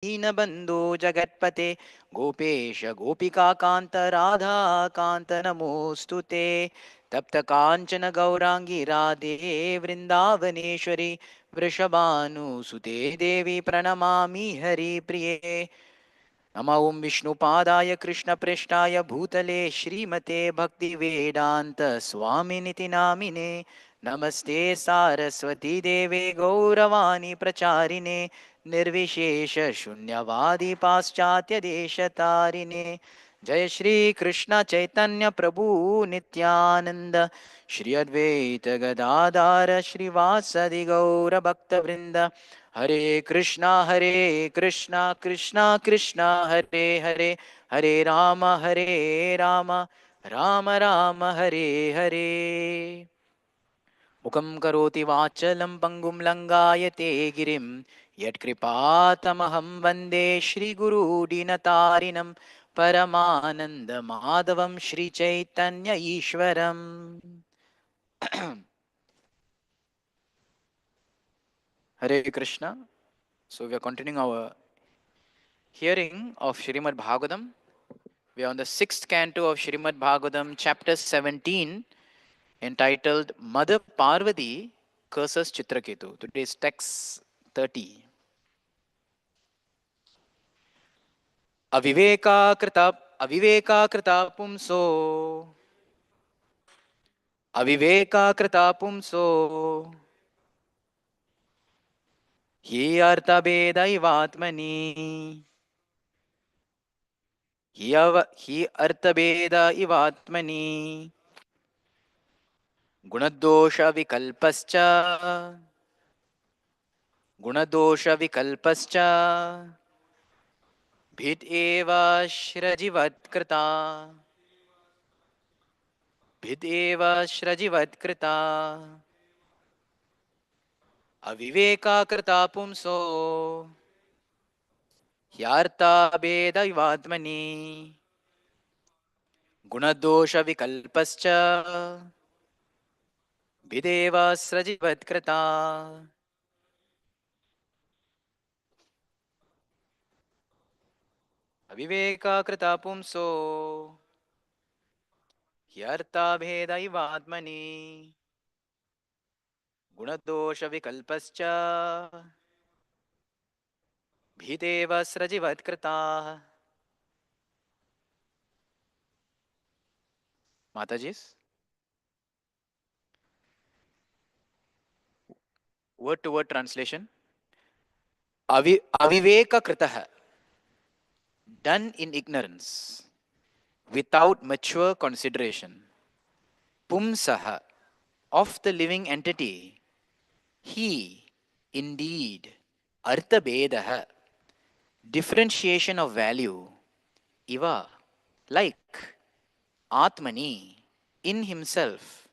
दीनबन्धो जगत्पते गोपेश गोपिकान्त राधा कान्त नमोऽस्तु ते तप्त काञ्चन गौराङ्गी राधे वृन्दावनेश्वरी वृषभानुसुते देवी प्रणमामि हरिप्रिये नमः ॐ विष्णुपादाय कृष्णप्रेष्ठाय भूतले श्रीमते भक्तिवेदान्त स्वामिनिति नामिने नमस्ते सारस्वती देवे गौरवाणी प्रचारिणे निर्विशेष शून्यवादी पाश्चात्य देशतारिणे जय श्री कृष्ण चैतन्य प्रभु नित्यानंद श्री अद्वैत गदाधार श्रीवासदि गौर भक्तवृंद हरे कृष्णा कृष्णा कृष्णा हरे हरे हरे राम राम राम हरे हरे मुखं करोति वाचलं पङ्गुं लङ्घायते गिरिं यत्कृपातमहं वन्दे श्रीगुरुदीनतारिणं परमानन्दमाधवं Sri Chaitanya ईश्वरम् Hare Krishna. So we are continuing our hearing of Srimad Bhagavatam. We are on the sixth canto of Srimad Bhagavatam, chapter 17, entitled Mother Parvati curses Chitraketu. Today's text 30. अविवेका पुंसो हि अर्थभेद इवात्मनि हि अर्थभेद इवात्मनि गुणदोष विकल्पश्च भिद एव श्रजिवत्कृता अविवेका कृता पुंसो ह्यार्था भेद इवात्मनि गुणदोष विकल्पश्च भिदेव स्रजिवत्कृता अविवेका कृता पुंसो ह्यर्था भेद इवात्मनि गुणदोष विकल्पश्च भिदेव स्रजिवत्कृता. Mataji's word to word translation. Aviveka kritah, done in ignorance, without mature consideration. Pumsaha, of the living entity. He, indeed. Arthabedaha, differentiation of value. Iva, like. Atmani, in himself.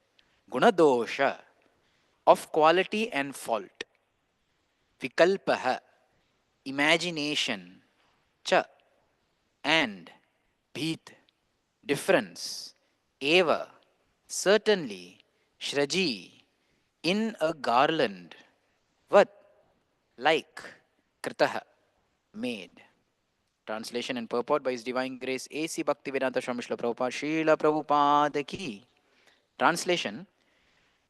Gunadosha, of quality and fault. Vikalpaha, imagination. Cha, and. Bhit, difference. Eva, certainly. Shraji, in a garland. What? Like. Kritaha, made. Translation and purport by His Divine Grace A.C. Bhaktivedanta Swami Srila Prabhupada, Srila Prabhupada Ki. Translation: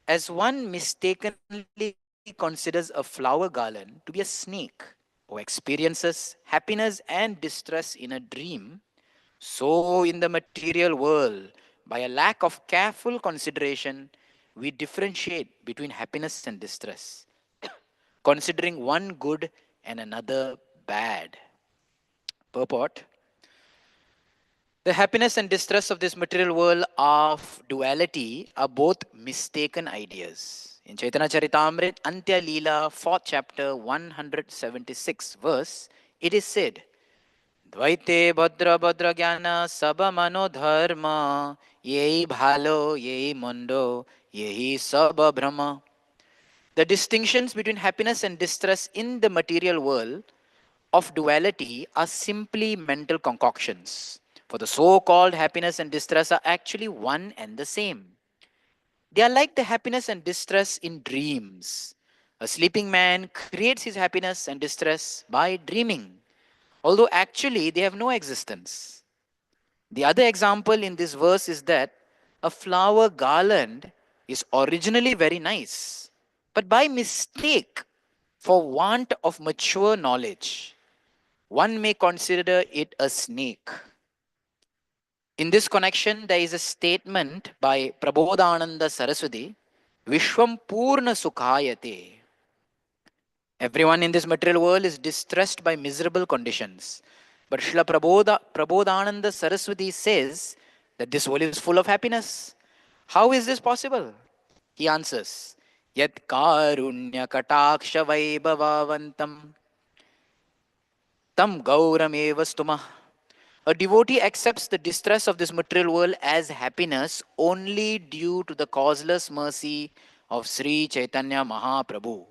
as one mistakenly considers a flower garland to be a snake, or experiences happiness and distress in a dream, so in the material world, by a lack of careful consideration, we differentiate between happiness and distress, considering one good and another bad. Purport: the happiness and distress of this material world of duality are both mistaken ideas. In Chaitanya Charitamrita, Antya Leela, 4th chapter, 176 verse, it is said, Dvaite Bhadra Bhadra Jnana Sabha Mano Dharma Yehi Bhalo Yehi Mondo Yehi Sabha Brahma. The distinctions between happiness and distress in the material world of duality are simply mental concoctions. For the so-called happiness and distress are actually one and the same. They are like the happiness and distress in dreams. A sleeping man creates his happiness and distress by dreaming. although actually they have no existence. The other example in this verse is that a flower garland is originally very nice, but by mistake, for want of mature knowledge, one may consider it a snake. In this connection, there is a statement by Prabodhananda Saraswati, Vishwam Purna Sukhayate. Everyone in this material world is distressed by miserable conditions. But Srila Prabodhananda Saraswati says that this world is full of happiness. How is this possible? He answers, Yat karunya kataksha vaibhavavantam tam gauram eva stumah. A devotee accepts the distress of this material world as happiness only due to the causeless mercy of Sri Chaitanya Mahaprabhu.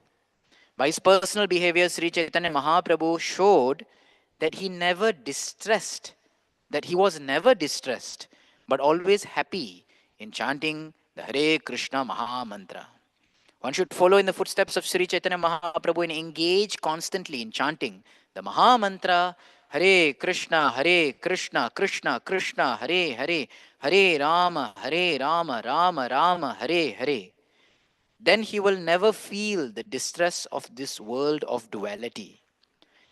By his personal behavior, Sri Chaitanya Mahaprabhu showed that that he was never distressed, but always happy in chanting the Hare Krishna Maha Mantra. One should follow in the footsteps of Sri Chaitanya Mahaprabhu and engage constantly in chanting the Maha Mantra Hare Krishna, Krishna Krishna, Hare Hare, Hare Rama, Rama Rama, Hare Hare. Then he will never feel the distress of this world of duality.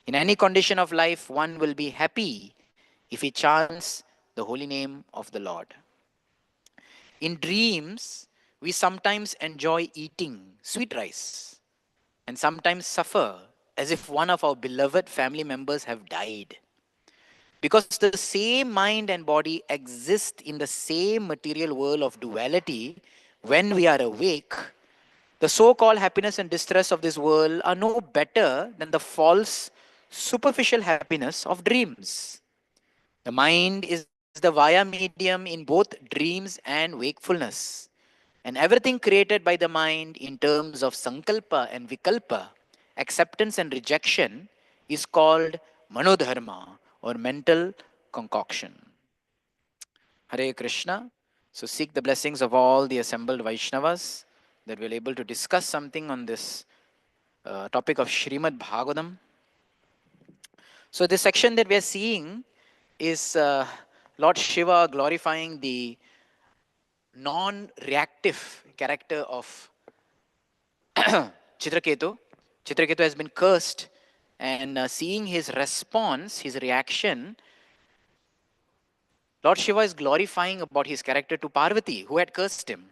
In any condition of life, one will be happy if he chants the holy name of the Lord. In dreams, we sometimes enjoy eating sweet rice and sometimes suffer as if one of our beloved family members have died. Because the same mind and body exist in the same material world of duality, when we are awake, the so called happiness and distress of this world are no better than the false, superficial happiness of dreams. The mind is the via medium in both dreams and wakefulness. And everything created by the mind in terms of sankalpa and vikalpa, acceptance and rejection, is called manodharma or mental concoction. Hare Krishna. So seek the blessings of all the assembled Vaishnavas that we're able to discuss something on this topic of Srimad Bhagavatam. So this section that we are seeing is Lord Shiva glorifying the non-reactive character of Chitraketu. Chitraketu has been cursed, and seeing his response, his reaction, Lord Shiva is glorifying about his character to Parvati, who had cursed him.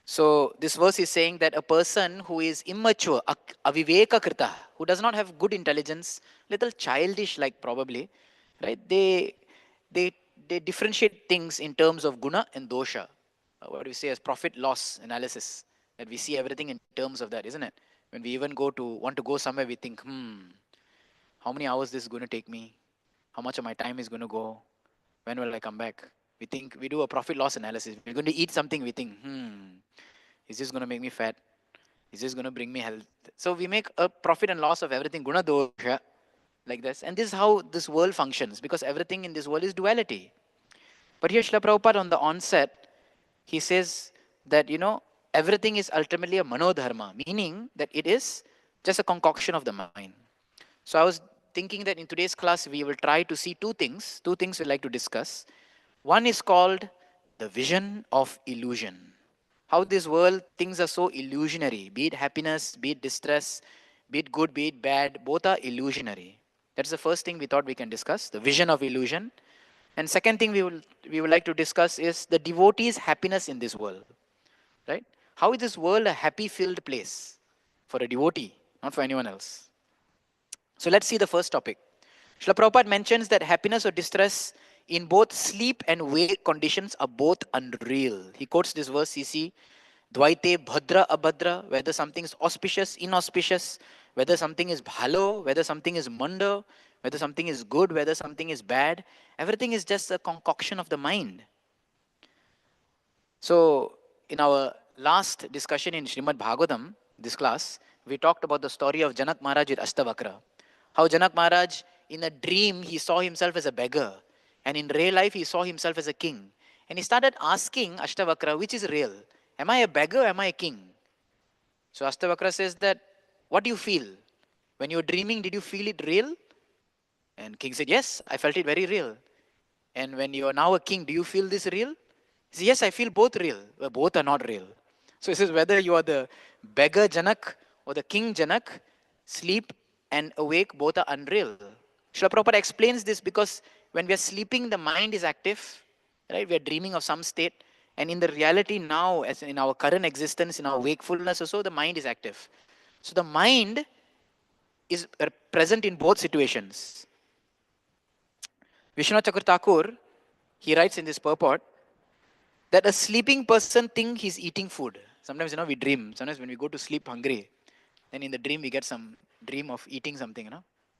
So this verse is saying that a person who is immature, aviveka krita, who does not have good intelligence, little childish like probably, right? They they differentiate things in terms of guna and dosha. What do we say as profit loss analysis? That we see everything in terms of that, isn't it? When we even want to go somewhere, we think, how many hours this is going to take me? How much of my time is going to go? When will I come back? We do a profit loss analysis. We're going to eat something, we think, is this going to make me fat? Is this going to bring me health? So we make a profit and loss of everything, guna dosha, like this. And this is how this world functions, because everything in this world is duality. But here Srila Prabhupada on the onset, he says that, everything is ultimately a manodharma, meaning that it is just a concoction of the mind. So I was thinking that in today's class, we will try to see two things we'd like to discuss. One is called the vision of illusion. How this world, things are so illusionary, be it happiness, be it distress, be it good, be it bad, both are illusionary. That's the first thing we thought we can discuss, the vision of illusion. And second thing we would like to discuss is the devotee's happiness in this world. Right? How is this world a happy filled place for a devotee, not for anyone else? So let's see the first topic. Srila Prabhupada mentions that happiness or distress in both sleep and wake conditions are both unreal. He quotes this verse, CC, Dvaite Bhadra Abhadra, whether something is auspicious, inauspicious, whether something is bhalo, whether something is manda, whether something is good, whether something is bad. Everything is just a concoction of the mind. So, in our last discussion in Srimad Bhagavatam, this class, we talked about the story of Janak Maharaj with Ashtavakra. How Janak Maharaj, in a dream, he saw himself as a beggar. And in real life, he saw himself as a king. And he started asking Ashtavakra, which is real? Am I a beggar or am I a king? So Ashtavakra says that, what do you feel? When you're dreaming, did you feel it real? And king said, yes, I felt it very real. And when you are now a king, do you feel this real? He said, yes, I feel both real. But both are not real. So he says, whether you are the beggar Janak or the king Janak, sleep and awake both are unreal. Srila Prabhupada explains this because when we are sleeping, the mind is active, right? We are dreaming of some state. And in the reality now, as in our current existence, in our wakefulness also, the mind is active. So the mind is present in both situations. Vishwanath Chakravarti Thakur, he writes in this purport that a sleeping person thinks he's eating food. Sometimes, we dream. Sometimes when we go to sleep hungry, then in the dream we get some dream of eating something.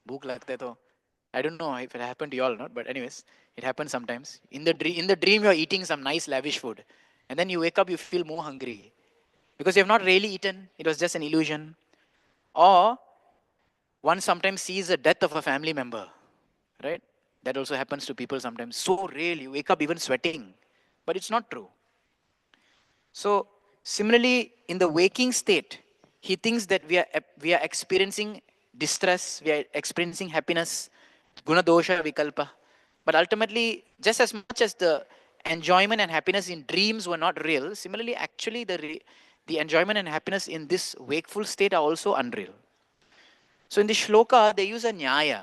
Bhook lagta hai to. I don't know if it happened to you all or not, but anyways, it happens sometimes. In the dream, you're eating some nice lavish food. And then you wake up, you feel more hungry. Because you have not really eaten. It was just an illusion. Or one sometimes sees the death of a family member. Right? That also happens to people sometimes. So real, you wake up even sweating. But it's not true. So similarly, in the waking state, he thinks that we are experiencing distress, we are experiencing happiness, guna dosha vikalpa. But ultimately, just as much as the enjoyment and happiness in dreams were not real, similarly, actually the enjoyment and happiness in this wakeful state are also unreal. So in the shloka, they use a nyaya.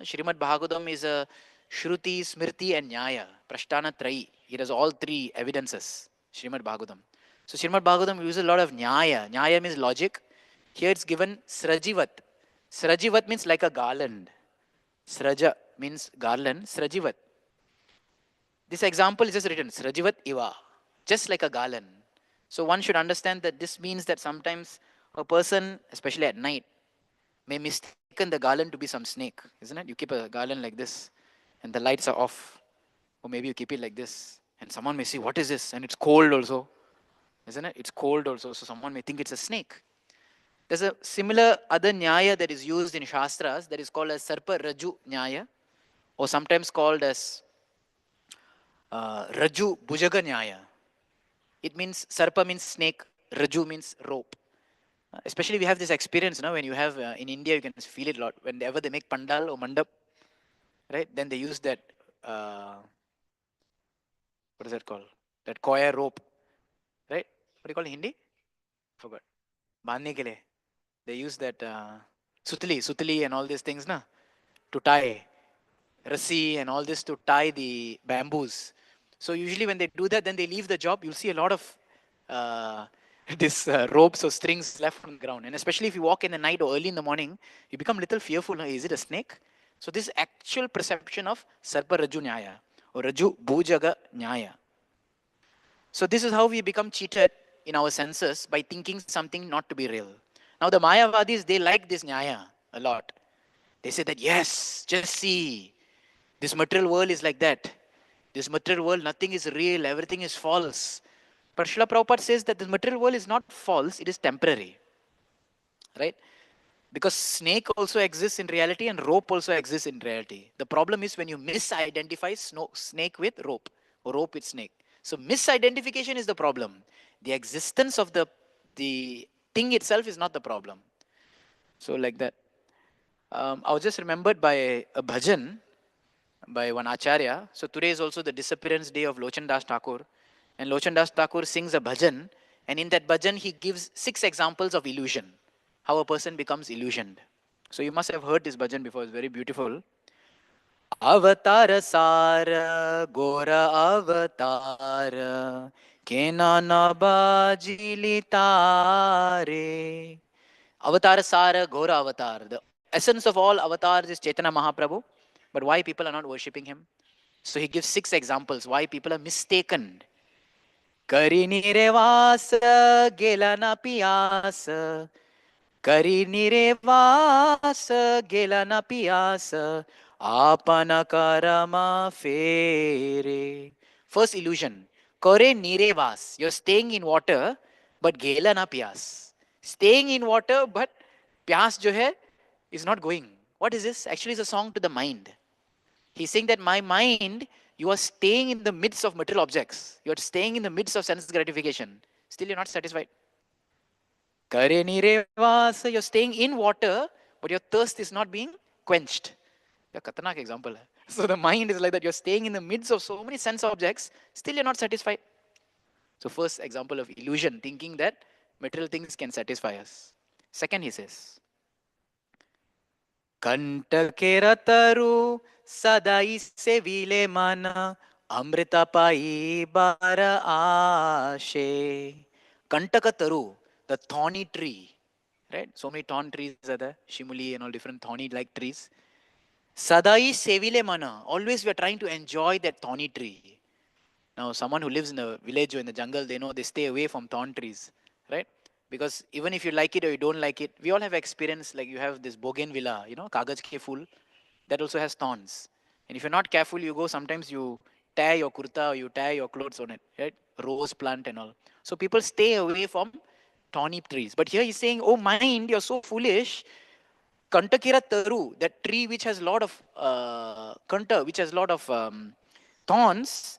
Srimad Bhagavatam is a Shruti, Smriti, and Nyaya. Prasthana Trayi. It has all three evidences. Srimad Bhagavatam. So Srimad Bhagavatam uses a lot of Nyaya. Nyaya means logic. Here it's given Srajivat. Srajivat means like a garland. Sraja means garland. Srajivat. This example is just written Srajivat Iva. Just like a garland. So one should understand that this means that sometimes a person, especially at night, may mistaken the garland to be some snake, isn't it? You keep a garland like this, and the lights are off. Or maybe you keep it like this, and someone may say, what is this? And it's cold also, isn't it? It's cold also, so someone may think it's a snake. There's a similar other nyaya that is used in Shastras that is called as Sarpa Raju Nyaya, or sometimes called as Raju Bhujaga Nyaya. It means, Sarpa means snake, Raju means rope. Especially we have this experience, when you have in India, you can feel it a lot. Whenever they make pandal or mandap, right? Then they use that, what is that called? That coir rope, right? What do you call it in Hindi? Forgot. Bandhne ke liye. They use that sutli and all these things, to tie rassi and all this to tie the bamboos. So usually when they do that, then they leave the job. You'll see a lot of uh, this ropes or strings left on the ground. And especially if you walk in the night or early in the morning, you become a little fearful. Is it a snake? So this actual perception of Sarpa Raju Nyaya or Raju Bhujaga Nyaya. So this is how we become cheated in our senses by thinking something not to be real. Now the Mayavadis, they like this Nyaya a lot. They say that, yes, just see, this material world is like that. This material world, nothing is real, everything is false. But Srila Prabhupada says that the material world is not false, it is temporary. Right? Because snake also exists in reality and rope also exists in reality. The problem is when you misidentify snake with rope or rope with snake. So misidentification is the problem. The existence of the thing itself is not the problem. So like that. I was just remembered by a bhajan by one acharya. So today is also the disappearance day of Lochan Das Thakur. And Lochan Das Thakur sings a bhajan. And in that bhajan, he gives 6 examples of illusion. How a person becomes illusioned. So you must have heard this bhajan before. It's very beautiful. Avatar sar gora avatar kena nabajili tare. Avatar sara gora avatar. The essence of all avatars is Chaitanya Mahaprabhu. But why people are not worshipping him? So he gives 6 examples why people are mistaken. Kari nirevas gela na piyas. Kari nirevas gela na piyas. Apana karama fere. First illusion. Kore nirevas. You're staying in water, but gela na piyas. Staying in water, but piyas jo hai is not going. What is this? Actually, it's a song to the mind. He's saying that my mind, you are staying in the midst of material objects. You are staying in the midst of sense gratification. Still, you're not satisfied. You're staying in water, but your thirst is not being quenched. क्या खतरनाक example है. So the mind is like that. You're staying in the midst of so many sense objects, still you're not satisfied. So first example of illusion, thinking that material things can satisfy us. Second, he says, Kantakera sadai se vile mana amrita pai bara ashe. Kantaka the thorny tree, right? So many thorn trees are there, shimuli and all different thorny like trees. Sadai sevile mana, always we are trying to enjoy that thorny tree. Now, someone who lives in a village or in the jungle, they know they stay away from thorn trees, right? Because even if you like it or you don't like it, we all have experience. Like you have this bougainvillea, kagaj ke phool, that also has thorns. And if you're not careful, you go sometimes you tear your kurta or you tear your clothes on it, right? Rose plant and all. So people stay away from thorny trees. But here he's saying, oh mind, you're so foolish. Kantakira taru, that tree which has a lot of kanta, which has a lot of thorns,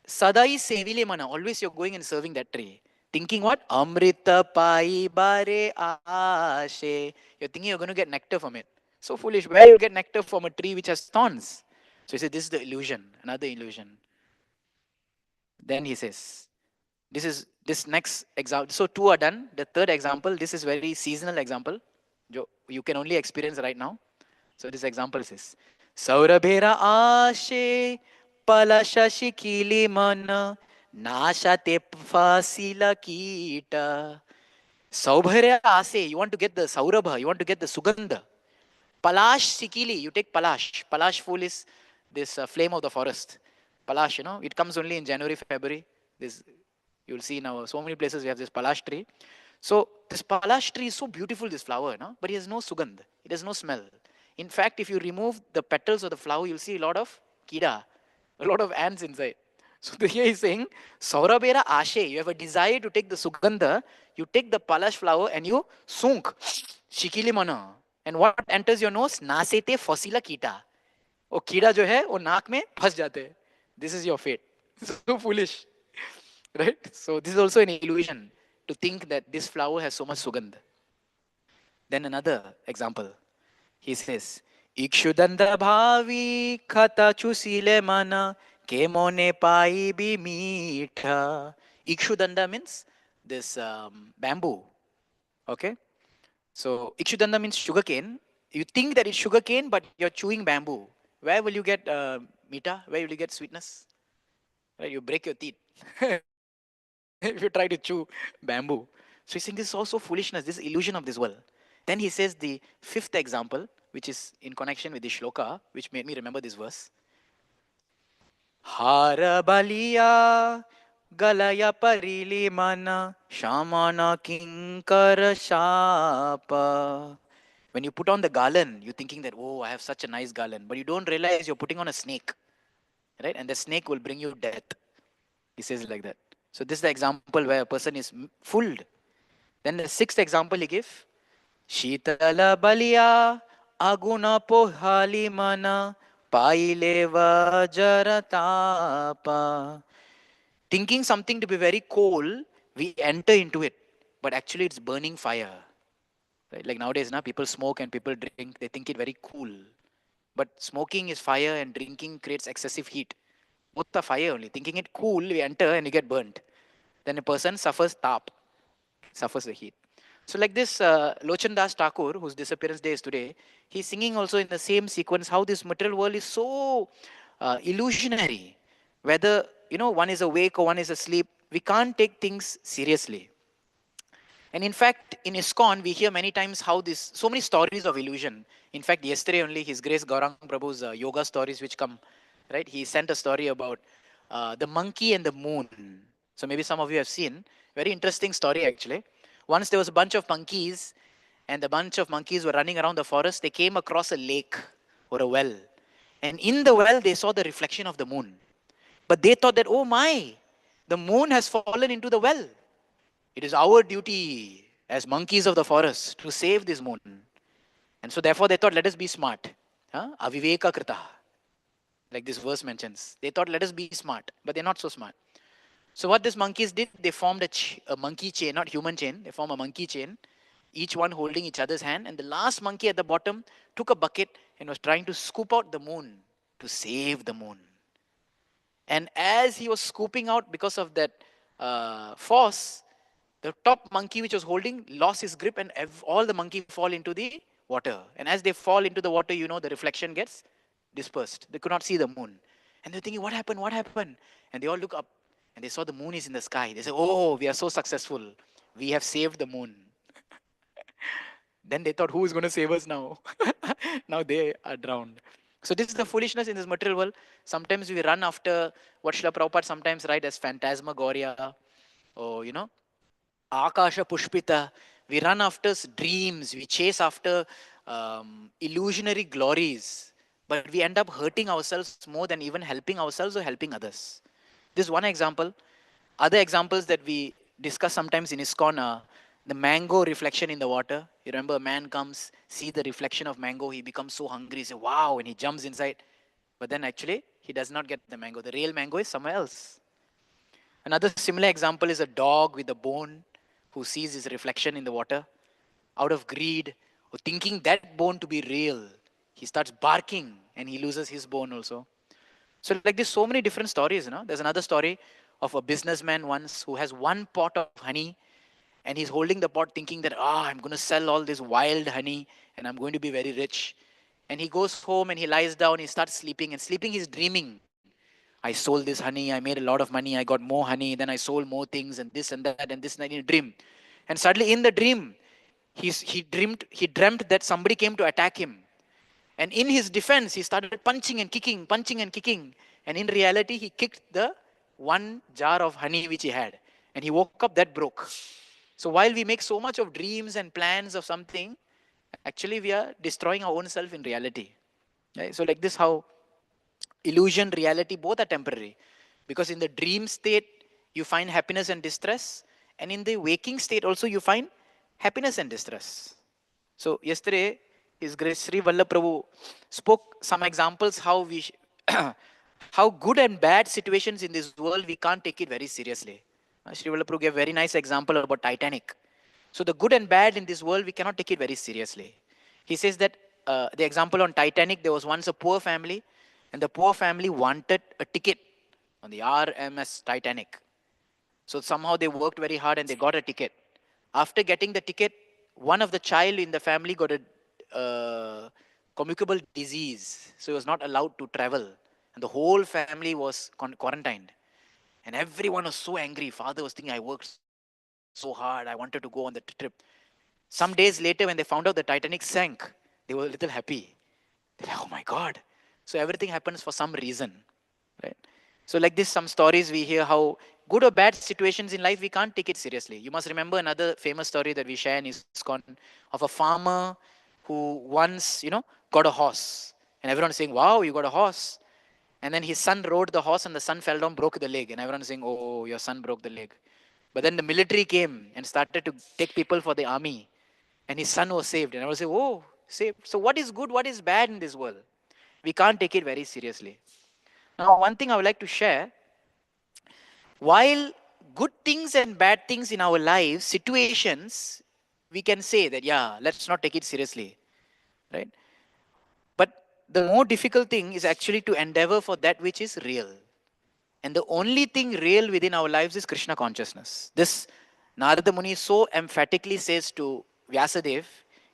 Sadai sevile mana. Always you're going and serving that tree. Thinking what? Amrita pai bare ashe. You're thinking you're going to get nectar from it. So foolish. Where you get nectar from a tree which has thorns? So he said, this is the illusion. Another illusion. Then he says, this next example. So two are done. The third example, this is very seasonal example. You can only experience right now. So this example says, Saurabhera ashe palasashikili mana nashate fasila kita. Saubharya ase, you want to get the saurabha, you want to get the sugandha. Palash sikili, you take palash. Palash fool is this flame of the forest. Palash, it comes only in January, February. This you'll see now, so many places we have this palash tree. So this palash tree is so beautiful, this flower, but it has no sugandh. It has no smell. In fact, if you remove the petals of the flower, you'll see a lot of kida, a lot of ants inside. So here he's saying, Saurabhera ashe, you have a desire to take the sugandha, you take the palash flower and you sunk, shikili mana. And what enters your nose? Nasete fosila kita. वो कीड़ा जो है वो नाक में फंस जाते हैं. This is your fate. So foolish. Right? So this is also an illusion to think that this flower has so much sugandha. Then another example. He says, Ikshudanda bhavi khata chusile mana kemone pai bi meetha. Ikshudanda means this bamboo. Okay? So Ikshudanda means sugarcane. You think that it's sugarcane, but you're chewing bamboo. Where will you get meetha? Where will you get sweetness? Right? You break your teeth. If you try to chew bamboo. So he's saying this is also foolishness, this illusion of this world. Then he says the fifth example, which is in connection with the shloka, which made me remember this verse. Hara baliya galaya parili mana shamana kinkara shapa. When you put on the garland, you're thinking that, oh, I have such a nice garland. But you don't realize you're putting on a snake. Right? And the snake will bring you death. He says like that. So this is the example where a person is fooled. Then the sixth example he gives. Shitala baliya aguna pohali mana paileva jaratapa. Thinking something to be very cold, we enter into it. But actually it's burning fire. Right? Like nowadays, people smoke and people drink, they think it very cool. But smoking is fire and drinking creates excessive heat. Both are fire only. Thinking it cool, we enter and you get burnt. Then a person suffers tap, suffers the heat. So like this Lochan Das Thakur, whose disappearance day is today, he's singing also in the same sequence how this material world is so illusionary. Whether, one is awake or one is asleep, we can't take things seriously. And in fact, in ISKCON, we hear many times how so many stories of illusion. In fact, yesterday only, His Grace Gaurang Prabhu's yoga stories which come, right? He sent a story about the monkey and the moon. So maybe some of you have seen. Very interesting story actually. Once there was a bunch of monkeys, and the bunch of monkeys were running around the forest. They came across a lake or a well. And in the well, they saw the reflection of the moon. But they thought that, oh my, the moon has fallen into the well. It is our duty as monkeys of the forest to save this moon. And so therefore they thought, let us be smart. Aviveka krita. Like this verse mentions. They thought, let us be smart. But they're not so smart. So what these monkeys did, they formed a monkey chain, not human chain. They formed a monkey chain, each one holding each other's hand. And the last monkey at the bottom took a bucket and was trying to scoop out the moon to save the moon. And as he was scooping out because of that force, the top monkey which was holding lost his grip, and all the monkey fall into the water. And as they fall into the water, the reflection gets dispersed. They could not see the moon. And they're thinking, what happened? What happened? And they all look up and they saw the moon is in the sky. They say, oh, we are so successful. We have saved the moon. Then they thought, who is going to save us now? Now they are drowned. So this is the foolishness in this material world. Sometimes we run after what Srila Prabhupada sometimes write as phantasmagoria, or Akasha Pushpita. We run after dreams. We chase after illusionary glories. But we end up hurting ourselves more than even helping ourselves or helping others. This is one example. Other examples that we discuss sometimes in ISKCON are the mango reflection in the water. You remember a man comes, see the reflection of mango, he becomes so hungry, he says, wow, and he jumps inside. But then actually, he does not get the mango. The real mango is somewhere else. Another similar example is a dog with a bone who sees his reflection in the water. Out of greed, or thinking that bone to be real, he starts barking and he loses his bone also. So like there's so many different stories. There's another story of a businessman once who has one pot of honey, and he's holding the pot thinking that, I'm going to sell all this wild honey and I'm going to be very rich. And he goes home and he lies down, he starts sleeping, and sleeping he's dreaming. I sold this honey, I made a lot of money, I got more honey, then I sold more things and this and that and this and that in a dream. And suddenly in the dream, he dreamt that somebody came to attack him. And in his defense, he started punching and kicking, punching and kicking. And in reality, he kicked the one jar of honey which he had. And he woke up, that broke. So while we make so much of dreams and plans of something, actually we are destroying our own self in reality. Right? So like this, how illusion, reality, both are temporary. Because in the dream state, you find happiness and distress. And in the waking state also, you find happiness and distress. So yesterday, His Grace Sri Vallabh Prabhu spoke some examples how how good and bad situations in this world, we can't take it very seriously. Sri Vallabh Prabhu gave a very nice example about Titanic. So the good and bad in this world, we cannot take it very seriously. He says that the example on Titanic, there was once a poor family, and the poor family wanted a ticket on the RMS Titanic. So somehow they worked very hard and they got a ticket. After getting the ticket, one of the child in the family got a communicable disease, so he was not allowed to travel, and the whole family was quarantined. And everyone was so angry. Father was thinking, I worked so hard, I wanted to go on the trip. Some days later, when they found out the Titanic sank, they were a little happy. They're like, oh my God. So everything happens for some reason. Right? So like this, some stories we hear how good or bad situations in life, we can't take it seriously. You must remember another famous story that we share in ISKCON of a farmer who once, got a horse. And everyone is saying, wow, you got a horse. And then his son rode the horse and the son fell down, broke the leg. And everyone is saying, oh, your son broke the leg. But then the military came and started to take people for the army. And his son was saved. And I was saying, oh, saved. So what is good, what is bad in this world? We can't take it very seriously. Now, one thing I would like to share, while good things and bad things in our lives, situations, we can say that, yeah, let's not take it seriously, right? But the more difficult thing is actually to endeavor for that which is real. And the only thing real within our lives is Krishna consciousness. This Narada Muni so emphatically says to Vyasadeva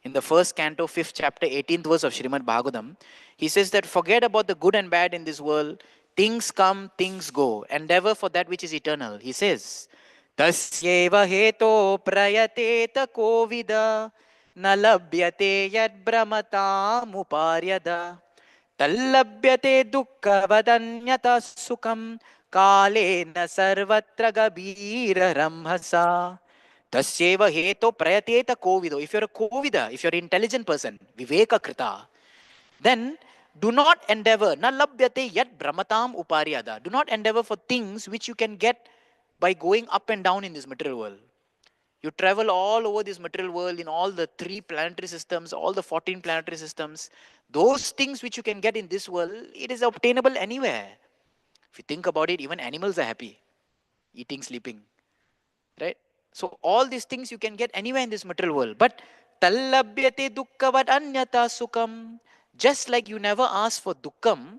in the first canto, 5th chapter, 18th verse of Srimad Bhagavatam. He says that forget about the good and bad in this world. Things come, things go. Endeavor for that which is eternal. He says, Tasyeva heto prayateta kovida na labhyate yad brahmatam uparyada tallabhyate dukkhavadanyata sukham kalena sarvatra gabhira ramhasa. Tasyeva heto prayateta kovido. If you're a kovida, if you're an intelligent person, viveka krita, then do not endeavor, na labhyate yat brahmatam uparyada. Do not endeavor for things which you can get by going up and down in this material world. You travel all over this material world in all the 3 planetary systems, all the 14 planetary systems. Those things which you can get in this world, it is obtainable anywhere. If you think about it, even animals are happy, eating, sleeping, right? So all these things you can get anywhere in this material world. But tallabhyate dukkavad anyata sukam. Just like you never ask for dukkam,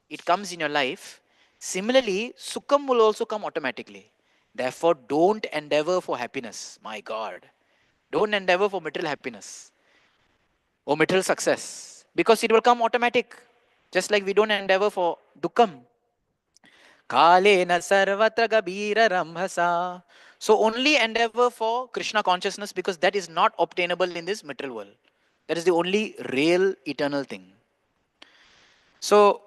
it comes in your life. Similarly, sukham will also come automatically. Therefore, don't endeavor for happiness. My God. Don't endeavor for material happiness or material success because it will come automatic. Just like we don't endeavor for dukkam. Kalena sarvatra gabira ramhasa. So only endeavor for Krishna consciousness because that is not obtainable in this material world. That is the only real eternal thing. So,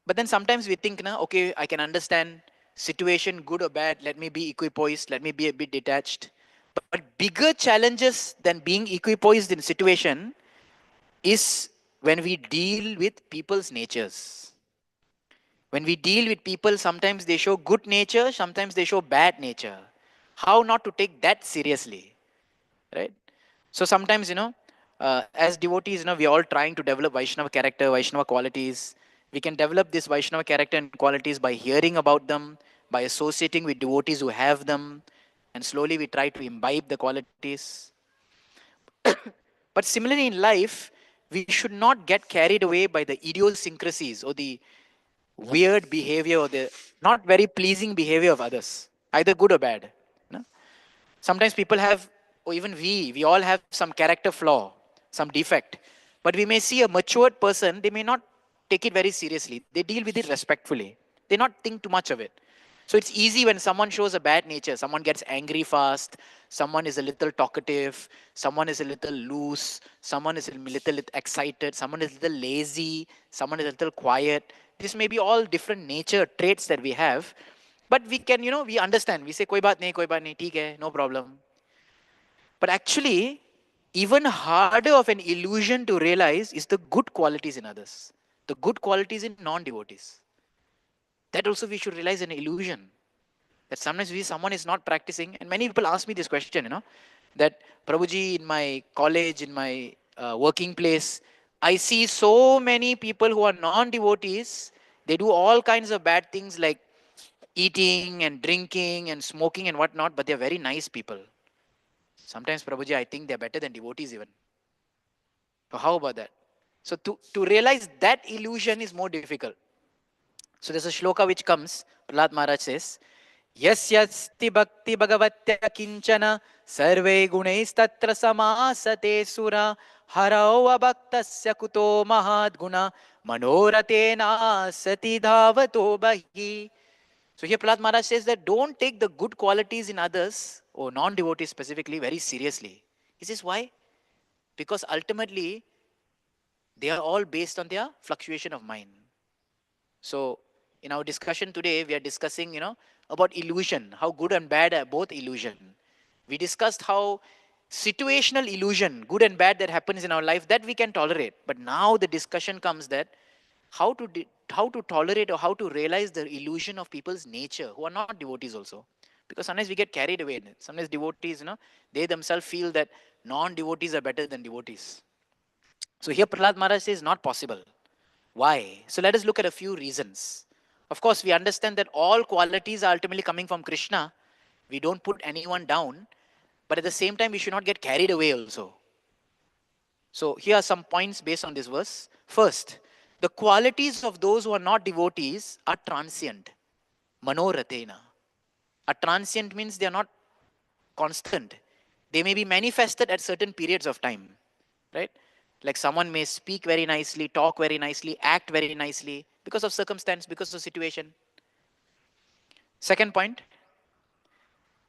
but then sometimes we think, na, okay, I can understand situation, good or bad, let me be equipoised, let me be a bit detached. But bigger challenges than being equipoised in situation is when we deal with people's natures. When we deal with people, sometimes they show good nature, sometimes they show bad nature. How not to take that seriously, right? So sometimes, as devotees, we're all trying to develop Vaishnava character, Vaishnava qualities. We can develop this Vaishnava character and qualities by hearing about them, by associating with devotees who have them, and slowly we try to imbibe the qualities. But similarly in life, we should not get carried away by the idiosyncrasies or the weird behavior or the not very pleasing behavior of others, either good or bad. You know? Sometimes people have, or even we all have some character flaw, some defect. But we may see a matured person, they may not take it very seriously. They deal with it respectfully. They not think too much of it. So it's easy when someone shows a bad nature, someone gets angry fast, someone is a little talkative, someone is a little loose, someone is a little excited, someone is a little lazy, someone is a little quiet. This may be all different nature traits that we have. But we can, we understand. We say, koi baat nahi, theek hai, no problem. But actually, even harder of an illusion to realize is the good qualities in others, the good qualities in non-devotees. That also we should realize an illusion. That sometimes someone is not practicing, and many people ask me this question, that Prabhuji, in my college, in my working place, I see so many people who are non-devotees. They do all kinds of bad things like eating and drinking and smoking and whatnot, but they're very nice people. Sometimes, Prabhuji, I think they're better than devotees even. So how about that? So to realize that illusion is more difficult. So there's a shloka which comes, Prahlad Maharaj says, Yasyasti bhakti bhagavatya kinchana sarve gunaistatra samasate sura harau abhaktasya kuto mahad guna manoratena sati dhavato bahi. So here Prahlad Maharaj says that don't take the good qualities in others, or non-devotees specifically, very seriously. He says why? Because ultimately they are all based on their fluctuation of mind. So in our discussion today, we are discussing, about illusion, how good and bad are both illusion. We discussed how situational illusion, good and bad that happens in our life, that we can tolerate. But now the discussion comes that how to tolerate or how to realize the illusion of people's nature who are not devotees also. Because sometimes we get carried away in it. Sometimes devotees, they themselves feel that non-devotees are better than devotees. So here Prahlad Maharaj says not possible. Why? So let us look at a few reasons. Of course, we understand that all qualities are ultimately coming from Krishna. We don't put anyone down, but at the same time, we should not get carried away also. So here are some points based on this verse. First, the qualities of those who are not devotees are transient. Manoratena. A transient means they are not constant. They may be manifested at certain periods of time, right? Like someone may speak very nicely, talk very nicely, act very nicely because of circumstance, because of situation. Second point,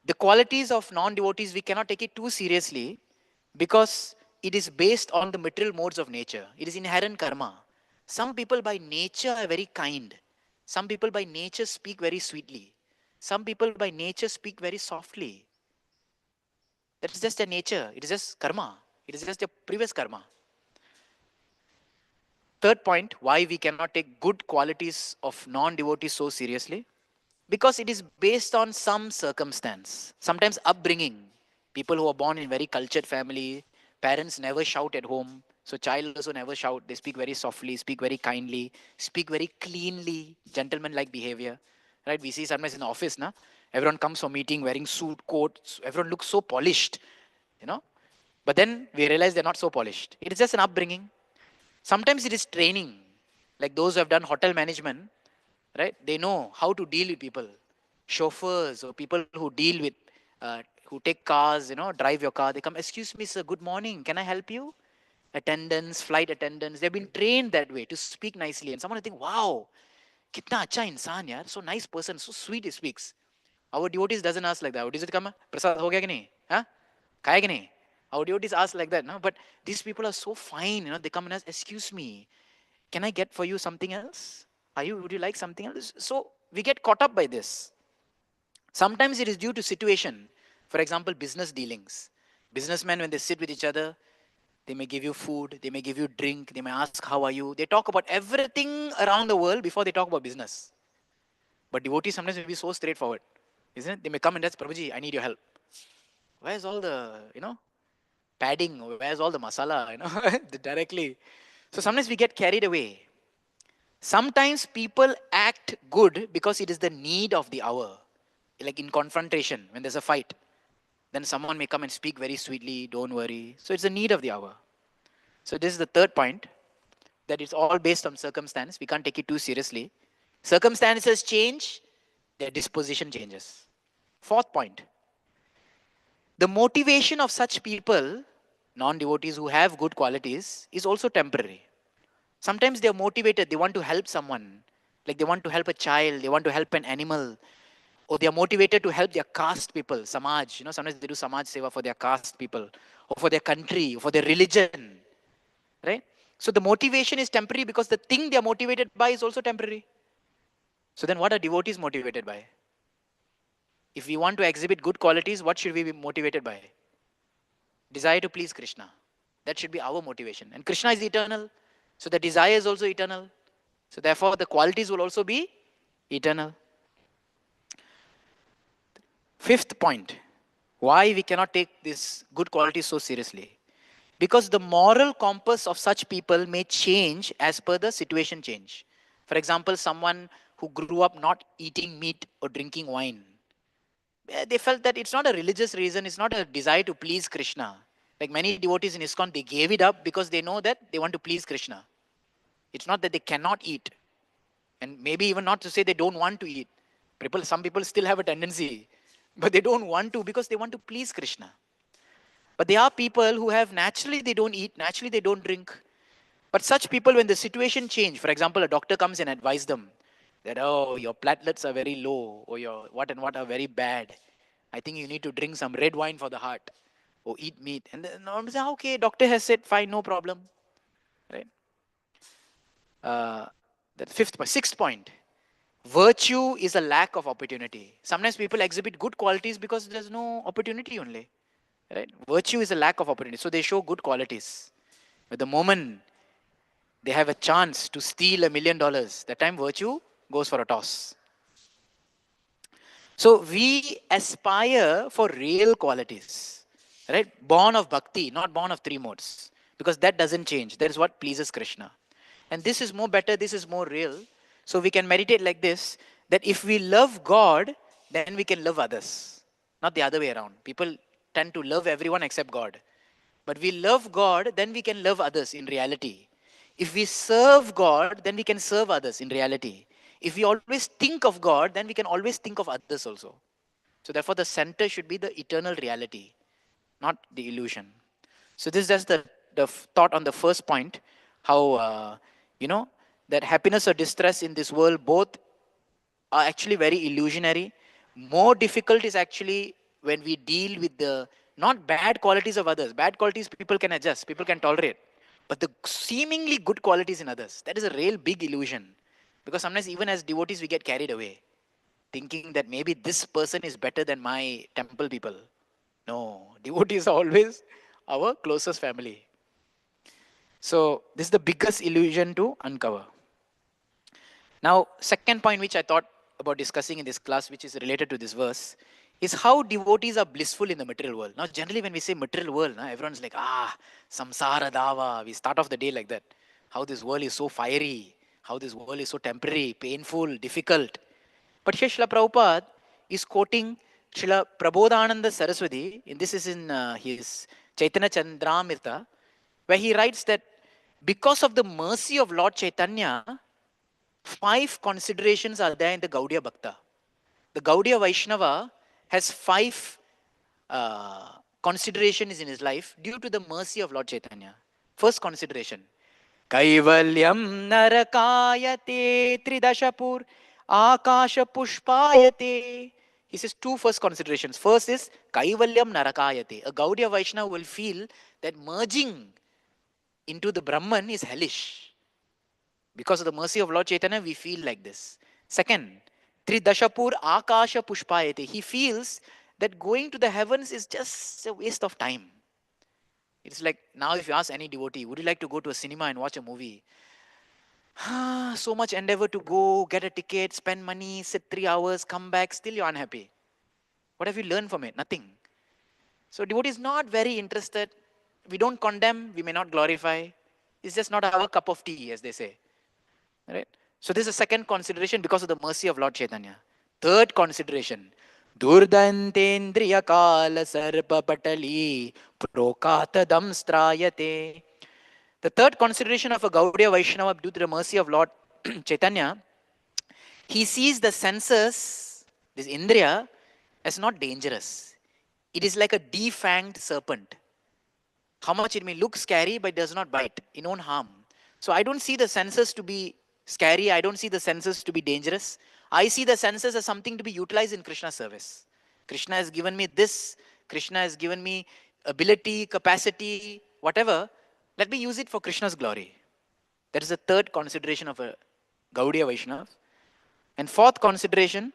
the qualities of non-devotees, we cannot take it too seriously because it is based on the material modes of nature. It is inherent karma. Some people by nature are very kind. Some people by nature speak very sweetly. Some people by nature speak very softly. That is just their nature. It is just karma. It is just a previous karma. Third point, why we cannot take good qualities of non-devotees so seriously? Because it is based on some circumstance, sometimes upbringing. People who are born in very cultured family, parents never shout at home, so child also never shout. They speak very softly, speak very kindly, speak very cleanly, gentleman-like behavior. Right? We see sometimes in the office, na, everyone comes for meeting wearing suit, coat. Everyone looks so polished, you know. But then we realize they're not so polished. It is just an upbringing. Sometimes it is training. Like those who have done hotel management, right? They know how to deal with people. Chauffeurs or people who deal with, who take cars, drive your car. They come, excuse me, sir, good morning. Can I help you? Attendants, flight attendants, they've been trained that way to speak nicely. And someone will think, wow, kitna acha insan yaar, so nice person, so sweet he speaks. Our devotees doesn't ask like that. Our devotees come, prasad ho gaya ki nahi? Huh? Kaya ki nahi? Our devotees ask like that, no? But these people are so fine, they come and ask, excuse me, can I get for you something else? Would you like something else? So we get caught up by this. Sometimes it is due to situation. For example, business dealings. Businessmen, when they sit with each other, they may give you food, they may give you drink, they may ask, how are you? They talk about everything around the world before they talk about business. But devotees sometimes may be so straightforward, isn't it? They may come and ask, Prabhuji, I need your help. Where's all the, padding? Where's all the masala, directly. So sometimes we get carried away. Sometimes people act good because it is the need of the hour. Like in confrontation, when there's a fight, then someone may come and speak very sweetly, don't worry. So it's the need of the hour. So this is the third point, that it's all based on circumstance. We can't take it too seriously. Circumstances change, their disposition changes. Fourth point, the motivation of such people, non-devotees who have good qualities, is also temporary. Sometimes they are motivated, they want to help someone. Like they want to help a child, they want to help an animal, or they are motivated to help their caste people, samaj. Sometimes they do samaj seva for their caste people, or for their country, or for their religion, right? So the motivation is temporary because the thing they are motivated by is also temporary. So then what are devotees motivated by? If we want to exhibit good qualities, what should we be motivated by? Desire to please Krishna. That should be our motivation. And Krishna is eternal, so the desire is also eternal. So therefore the qualities will also be eternal. Fifth point, why we cannot take this good qualities so seriously. Because the moral compass of such people may change as per the situation change. For example, someone who grew up not eating meat or drinking wine, they felt that it's not a religious reason, it's not a desire to please Krishna. Like many devotees in ISKCON, they gave it up because they know that they want to please Krishna. It's not that they cannot eat. And maybe even not to say they don't want to eat. Some people still have a tendency, but they don't want to because they want to please Krishna. But there are people who have naturally they don't eat, naturally they don't drink. But such people, when the situation change, for example, a doctor comes and advises them that, oh, your platelets are very low, or your what and what are very bad. I think you need to drink some red wine for the heart, or eat meat. And then I say, okay, doctor has said, fine, no problem. Right? The sixth point. Virtue is a lack of opportunity. Sometimes people exhibit good qualities because there's no opportunity only. Right? Virtue is a lack of opportunity. So they show good qualities. But the moment they have a chance to steal $1,000,000, that time virtue goes for a toss. So we aspire for real qualities, right? Born of bhakti, not born of three modes, because that doesn't change. That is what pleases Krishna. And this is more better, this is more real. So we can meditate like this, that if we love God, then we can love others. Not the other way around. People tend to love everyone except God. But we love God, then we can love others in reality. If we serve God, then we can serve others in reality. If we always think of God, then we can always think of others also. So therefore the center should be the eternal reality, not the illusion. So this is just the thought on the first point, how, that happiness or distress in this world both are actually very illusionary. More difficult is actually when we deal with the not bad qualities of others. Bad qualities people can adjust, people can tolerate. But the seemingly good qualities in others, that is a real big illusion. Because sometimes even as devotees we get carried away, thinking that maybe this person is better than my temple people. No, devotees are always our closest family. So this is the biggest illusion to uncover. Now, second point which I thought about discussing in this class, which is related to this verse, is how devotees are blissful in the material world. Now, generally when we say material world, everyone's like, samsara dava. We start off the day like that. How this world is so fiery, how this world is so temporary, painful, difficult. But here Srila Prabhupada is quoting Srila Prabodhananda Saraswati, and this is in his Chaitanya Chandramrita, where he writes that Because of the mercy of Lord Chaitanya, 5 considerations are there in the Gaudiya Bhakta. The Gaudiya Vaishnava has 5 considerations in his life due to the mercy of Lord Chaitanya. First consideration, Kaivalyam narakayate tridashapur akasha pushpayate. He says 2 first considerations. First is Kaivalyam narakayate. A Gaudiya Vaishnava will feel that merging into the Brahman is hellish. Because of the mercy of Lord Chaitanya, we feel like this. Second, Tridashapur Akasha Pushpayate. He feels that going to the heavens is just a waste of time. It's like now if you ask any devotee, would you like to go to a cinema and watch a movie? So much endeavor to go, get a ticket, spend money, sit 3 hours, come back, still you're unhappy. What have you learned from it? Nothing. So devotee is not very interested. We don't condemn, we may not glorify. It's just not our cup of tea, as they say. Right? So this is a second consideration because of the mercy of Lord Chaitanya. Third consideration, Durdantendriya Kala Sarpa Patali Prokatadam Strayate. The third consideration of a Gaudiya Vaishnava due to the mercy of Lord Chaitanya, he sees the senses, this Indriya, as not dangerous. It is like a defanged serpent. How much it may look scary, but it does not bite. It won't harm. So I don't see the senses to be scary. I don't see the senses to be dangerous. I see the senses as something to be utilized in Krishna's service. Krishna has given me this. Krishna has given me ability, capacity, whatever. Let me use it for Krishna's glory. That is the third consideration of a Gaudiya Vaishnava. And fourth consideration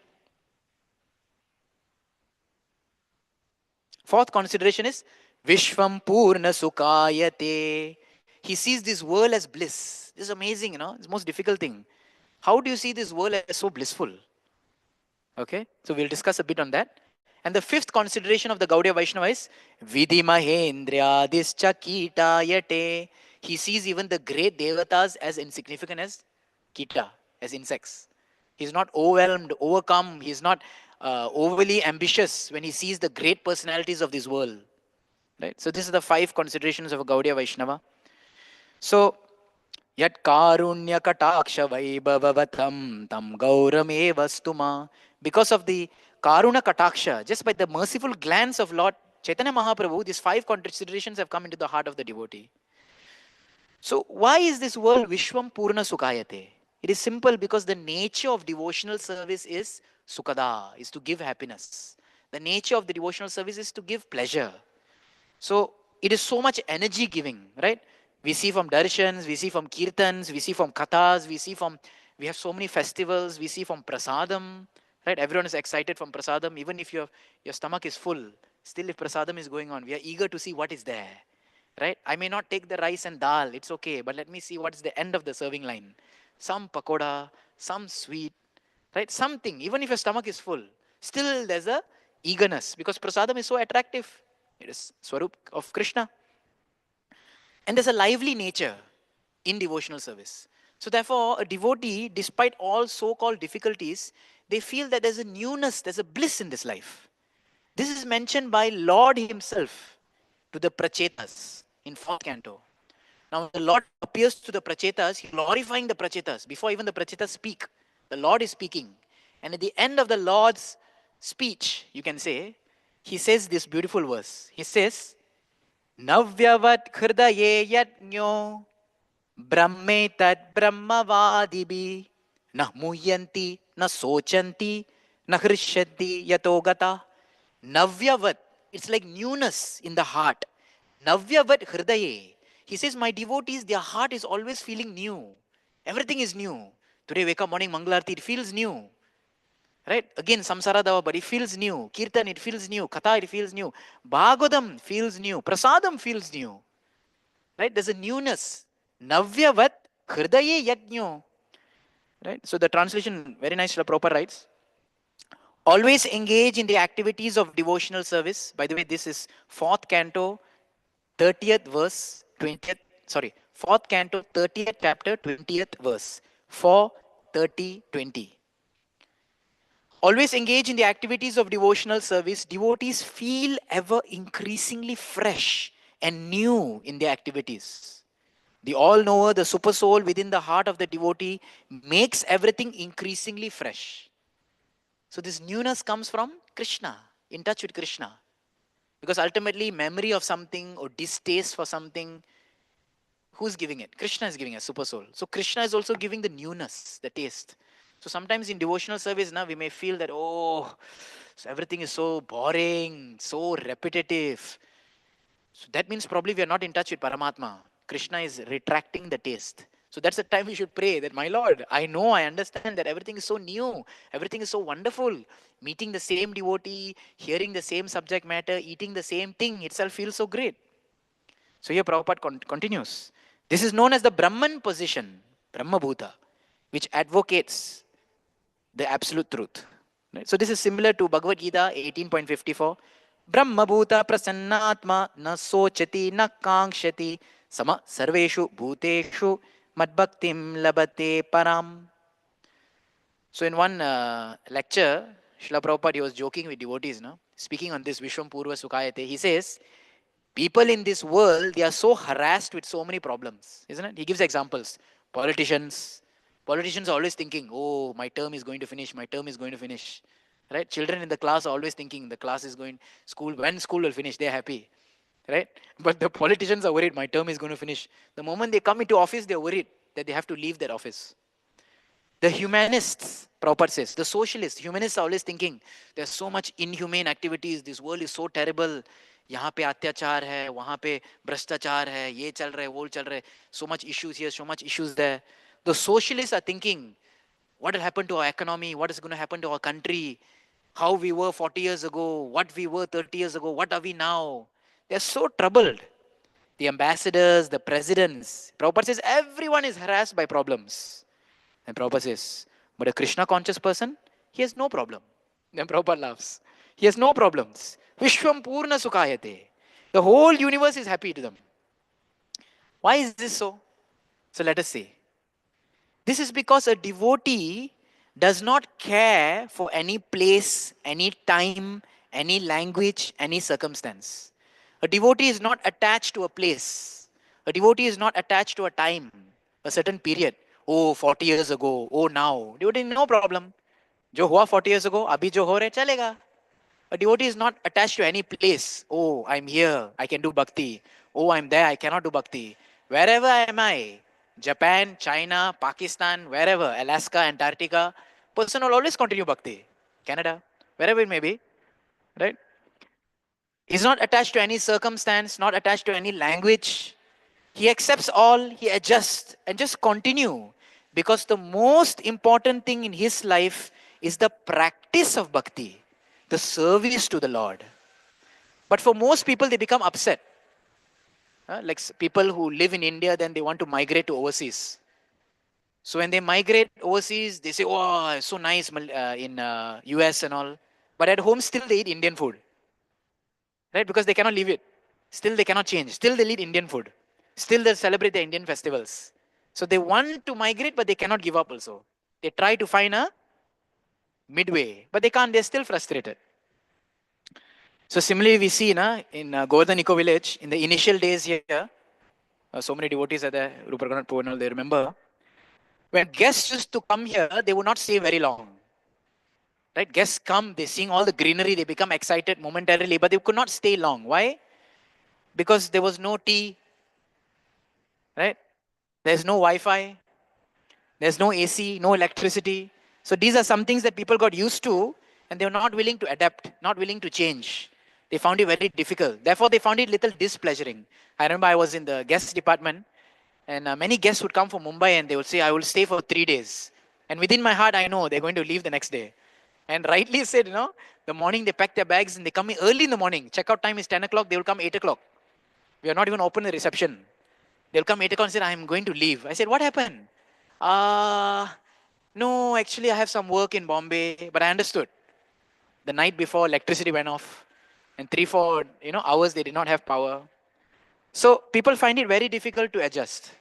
is Vishwam Purna Sukayate. He sees this world as bliss. This is amazing, It's the most difficult thing. How do you see this world as so blissful? Okay, so we'll discuss a bit on that. And the fifth consideration of the Gaudiya Vaishnava is Vidhi Mahendryadischa Kita Yate. He sees even the great devatas as insignificant as Kita, as insects. He's not overwhelmed, overcome. He's not overly ambitious when he sees the great personalities of this world. Right? So this is the 5 considerations of a Gaudiya Vaishnava. So, Yat Karunya Kataksha Vaibhavatam Tam Gaurame Vastuma. Because of the Karuna Kataksha, just by the merciful glance of Lord Chaitanya Mahaprabhu, these 5 considerations have come into the heart of the devotee. So, why is this world Vishwam Purna Sukayate? It is simple because the nature of devotional service is Sukada, is to give happiness. The nature of the devotional service is to give pleasure. So it is so much energy giving, right? We see from darshans, we see from kirtans, we see from kathas, we have so many festivals, we see from prasadam, right? Everyone is excited from prasadam, even if your stomach is full. Still, if prasadam is going on, we are eager to see what is there, right? I may not take the rice and dal, it's okay, but let me see what is the end of the serving line. Some pakoda, some sweet, right? Something, even if your stomach is full, still there's a eagerness because prasadam is so attractive. It is Swarup of Krishna. And there's a lively nature in devotional service. So therefore, a devotee, despite all so-called difficulties, they feel that there's a newness, there's a bliss in this life. This is mentioned by Lord himself to the Prachetas in 4th canto. Now the Lord appears to the Prachetas, he's glorifying the Prachetas. Before even the Prachetas speak, the Lord is speaking. And at the end of the Lord's speech, you can say, he says this beautiful verse. He says, Navyavat Khirdaye Yatnyo Brahmetat Brahmavadibi Na Muhyanti Na Sochanti Na Hrishyati Yatogata. Navyavat, it's like newness in the heart. Navyavat Hridaye. He says, my devotees, their heart is always feeling new. Everything is new. Today, wake up morning, Mangalarti, it feels new. Right? Again, Samsara Dava, but it feels new. Kirtan, it feels new. Katha, it feels new. Bhagavatam feels new. Prasadam feels new. Right? There's a newness. Navyavat Hridaye Yajnyo. Right? So the translation, very nice, Srila Prabhupada writes. Always engage in the activities of devotional service. By the way, this is 4th canto, 30th verse, 20th, 4th canto, 30th chapter, 20th verse. 4, 30, 20. Always engage in the activities of devotional service. Devotees feel ever increasingly fresh and new in their activities. The all-knower, the super soul within the heart of the devotee makes everything increasingly fresh. So this newness comes from Krishna, in touch with Krishna. Because ultimately, memory of something or distaste for something, who's giving it? Krishna is giving us super soul. So Krishna is also giving the newness, the taste. So sometimes in devotional service now we may feel that, oh, so everything is so boring, so repetitive. So that means probably we are not in touch with Paramatma. Krishna is retracting the taste. So that's the time we should pray that, my Lord, I know, I understand that everything is so new, everything is so wonderful. Meeting the same devotee, hearing the same subject matter, eating the same thing itself feels so great. So here Prabhupada continues. This is known as the Brahman position, Brahma Bhuta, which advocates the absolute truth. Right? So this is similar to Bhagavad Gita 18.54. Brahma Bhuta Prasannatma na sochati na kankshati sama sarveshu bhuteshu madbhaktim labate param. So in one lecture, Srila Prabhupada, he was joking with devotees, no? Speaking on this Vishwam Purva Sukhayate, he says, people in this world, they are so harassed with so many problems, isn't it? He gives examples. Politicians are always thinking, oh, my term is going to finish, my term is going to finish. Right? Children in the class are always thinking the class is going, when school will finish, they're happy. Right? But the politicians are worried, my term is going to finish. The moment they come into office, they're worried that they have to leave that office. The humanists, Prabhupada says, the socialists, humanists are always thinking, there's so much inhumane activities, this world is so terrible, यहाँ पे अत्याचार है, वहाँ पे भ्रष्टाचार है, ये चल रहा है, वो चल रहा है, so much issues here, so much issues there. The socialists are thinking, what will happen to our economy, what is going to happen to our country, how we were 40 years ago, what we were 30 years ago, what are we now? They're so troubled. The ambassadors, the presidents, Prabhupada says everyone is harassed by problems. And Prabhupada says, but a Krishna conscious person, he has no problem. Then Prabhupada laughs. He has no problems. Vishwam Purna Sukhayate. The whole universe is happy to them. Why is this so? So let us see. This is because a devotee does not care for any place, any time, any language, any circumstance. A devotee is not attached to a place. A devotee is not attached to a time, a certain period. Oh, 40 years ago. Oh, now. Devotee, no problem. जो हुआ 40 years ago, अभी जो हो रहा है चलेगा. A devotee is not attached to any place. Oh, I'm here, I can do bhakti. Oh, I'm there, I cannot do bhakti. Wherever am I? Japan, China, Pakistan, wherever, Alaska, Antarctica, person will always continue bhakti. Canada, wherever it may be, right? He's not attached to any circumstance, not attached to any language. He accepts all, he adjusts, and just continue. Because the most important thing in his life is the practice of bhakti, the service to the Lord. But for most people, they become upset. Like people who live in India, then they want to migrate to overseas. So when they migrate overseas, they say, oh, it's so nice in US and all. But at home, still they eat Indian food. Right? Because they cannot leave it. Still they cannot change. Still they eat Indian food. Still they celebrate the Indian festivals. So they want to migrate, but they cannot give up also. They try to find a midway, but they can't. They're still frustrated. So similarly, we see in Govardhan Eco Village, in the initial days here, so many devotees are there, Rupa Raghunath Povanal, they remember. When guests used to come here, they would not stay very long. Right? Guests come, they see all the greenery, they become excited momentarily, but they could not stay long. Why? Because there was no tea, right? There's no Wi-Fi, there's no AC, no electricity. So these are some things that people got used to, and they were not willing to adapt, not willing to change. They found it very difficult. Therefore, they found it little displeasuring. I remember I was in the guest department, and many guests would come from Mumbai, and they would say, I will stay for 3 days. And within my heart, I know they're going to leave the next day. And rightly said, the morning they pack their bags and they come in early in the morning. Checkout time is 10 o'clock, they will come 8 o'clock. We are not even open the reception. They'll come 8 o'clock and say, I'm going to leave. I said, what happened? No, actually I have some work in Bombay, but I understood. The night before, electricity went off. And 3-4 hours they did not have power. So people find it very difficult to adjust.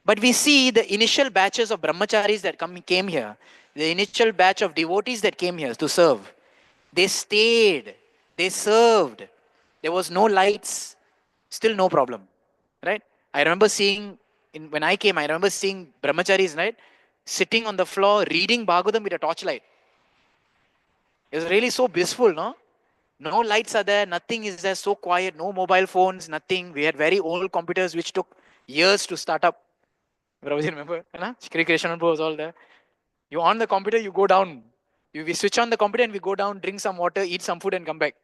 But we see the initial batches of brahmacharis that came here, the initial batch of devotees that came here to serve. They stayed, they served. There was no lights, still no problem, right? I remember seeing when I came, I remember seeing brahmacharis, right, sitting on the floor reading Bhagavatam with a torchlight. It was really so blissful, no? No lights are there, nothing is there, so quiet, no mobile phones, nothing. We had very old computers which took years to start up. Prabhuji, remember? Shri Krishnanand was all there. You on the computer, you go down. We switch on the computer and we go down, drink some water, eat some food and come back.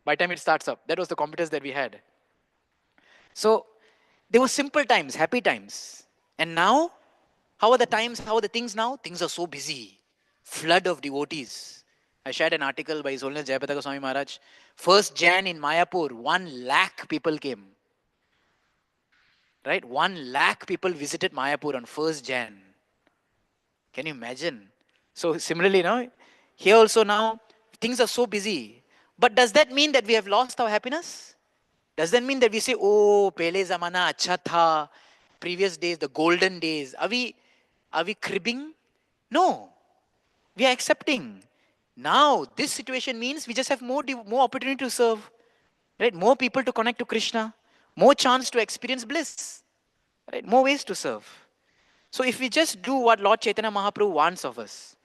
By the time it starts up. That was the computers that we had. So they were simple times, happy times. And now, how are the times, how are the things now? Things are so busy. Flood of devotees. I shared an article by His Holiness Jayapataka Swami Maharaj. First Jan in Mayapur, 1 lakh people came. Right? 1 lakh people visited Mayapur on 1st Jan. Can you imagine? So similarly, here also now, things are so busy. But does that mean that we have lost our happiness? Does that mean that we say, oh, pehle zamana acha tha, previous days, the golden days? Are we cribbing? No. We are accepting. Now, this situation means we just have more opportunity to serve. Right? More people to connect to Krishna. More chance to experience bliss. Right? More ways to serve. So if we just do what Lord Chaitanya Mahaprabhu wants of us,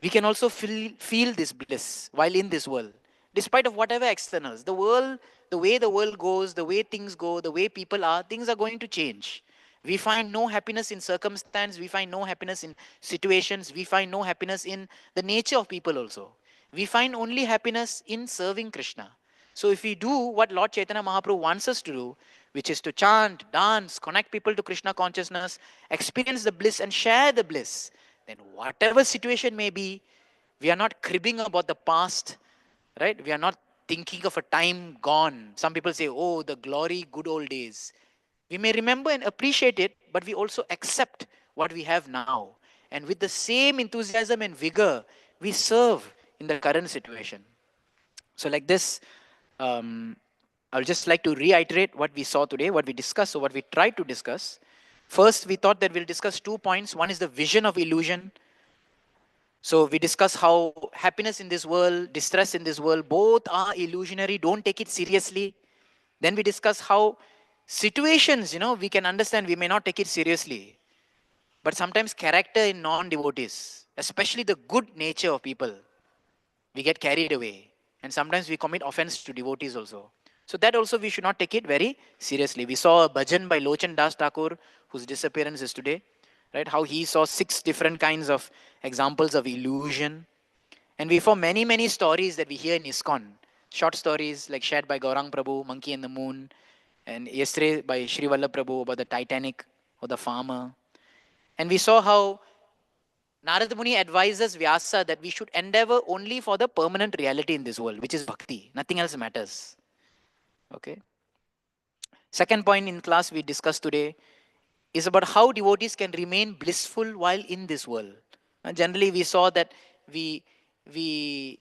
we can also feel this bliss while in this world. Despite of whatever externals, the way the world goes, the way things go, the way people are, things are going to change. We find no happiness in circumstance, we find no happiness in situations, we find no happiness in the nature of people also. We find only happiness in serving Krishna. So if we do what Lord Chaitanya Mahaprabhu wants us to do, which is to chant, dance, connect people to Krishna consciousness, experience the bliss and share the bliss, then whatever situation may be, we are not cribbing about the past, right? We are not thinking of a time gone. Some people say, oh, the glory, good old days. We may remember and appreciate it, but we also accept what we have now. And with the same enthusiasm and vigor, we serve in the current situation. So like this, I would just like to reiterate what we saw today, what we discussed, or what we tried to discuss. First, we thought that we'll discuss 2 points. One is the vision of illusion. So we discuss how happiness in this world, distress in this world, both are illusionary. Don't take it seriously. Then we discuss how situations, we can understand we may not take it seriously. But sometimes character in non-devotees, especially the good nature of people, we get carried away. And sometimes we commit offense to devotees also. So that also we should not take it very seriously. We saw a bhajan by Lochan Das Thakur, whose disappearance is today, right? How he saw 6 different kinds of examples of illusion. And we saw many, many stories that we hear in ISKCON. Short stories like shared by Gaurang Prabhu, Monkey and the Moon, and yesterday by Sri Vallabh Prabhu about the Titanic or the farmer. And we saw how Narada Muni advises Vyasa that we should endeavor only for the permanent reality in this world, which is bhakti. Nothing else matters. Okay. Second point in class we discussed today is about how devotees can remain blissful while in this world. And generally, we saw that we we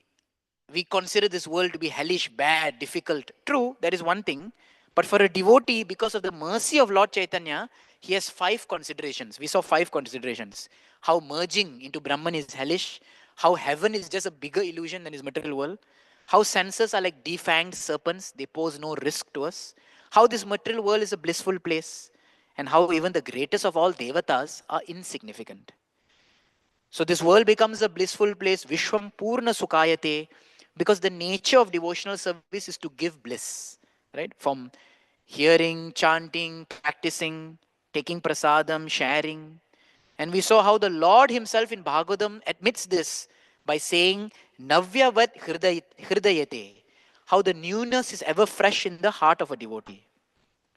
we consider this world to be hellish, bad, difficult. True, that is one thing. But for a devotee, because of the mercy of Lord Chaitanya, he has 5 considerations. We saw 5 considerations. How merging into Brahman is hellish. How heaven is just a bigger illusion than his material world. How senses are like defanged serpents. They pose no risk to us. How this material world is a blissful place. And how even the greatest of all devatas are insignificant. So this world becomes a blissful place, Vishwam Purna Sukayate, because the nature of devotional service is to give bliss, right? From hearing, chanting, practicing, taking prasadam, sharing. And we saw how the Lord himself in Bhagavatam admits this by saying, Navyavat Hridayate, how the newness is ever fresh in the heart of a devotee.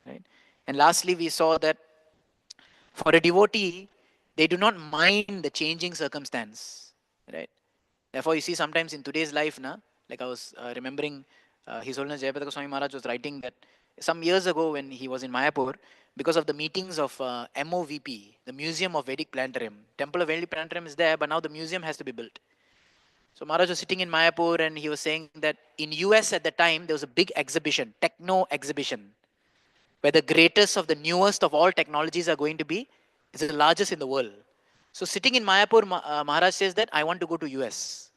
Right? And lastly, we saw that for a devotee, they do not mind the changing circumstance, right? Therefore, you see sometimes in today's life, like I was remembering His Holiness Jayapataka Swami Maharaj was writing that some years ago when he was in Mayapur, because of the meetings of MOVP, the Museum of Vedic Planetarium, Temple of Vedic Planetarium is there, but now the museum has to be built. So Maharaj was sitting in Mayapur and he was saying that in US at the time, there was a big exhibition, techno exhibition, where the greatest of the newest of all technologies are going to be, is the largest in the world. So sitting in Mayapur, Maharaj says that I want to go to US.